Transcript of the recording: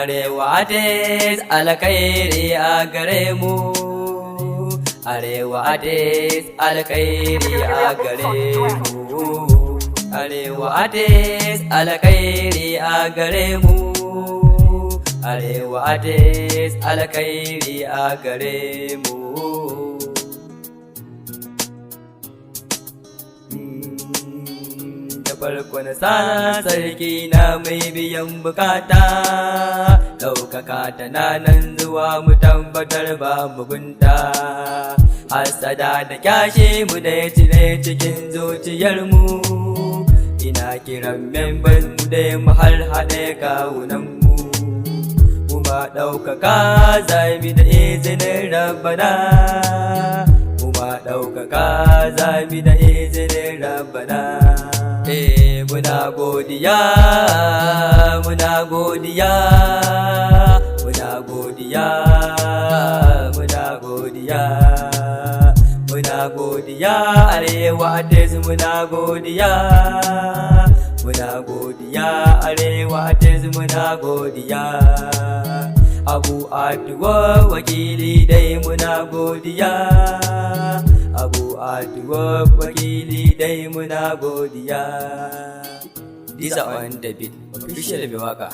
Arewa dai alkhairi a gare mu, Arewa dai alkhairi a gare mu, Arewa dai alkhairi a gare mu, Arewa dai alkhairi a gare mu. Farkon sa sarki na mai biyan bukata, ɗaukaka tana nan zuwa mu tabbatar ba mugunta. Hassada da kyashe mu da ya cire cikin zuciyarmu, ina kiran members mu da mu har haɗe kawunanmu, kuma ɗaukaka zami da izinin rabbana, kuma ɗaukaka zami da izinin rabbana. Muna godiya, muna godiya, muna godiya, muna godiya, muna godiya, Arewa dai muna godiya, muna godiya, Arewa dai muna godiya. Abu Aduwa wakili dai muna godiya, Abu Aduwa wakili dai muna godiya. These are on the beat, official Bewaka.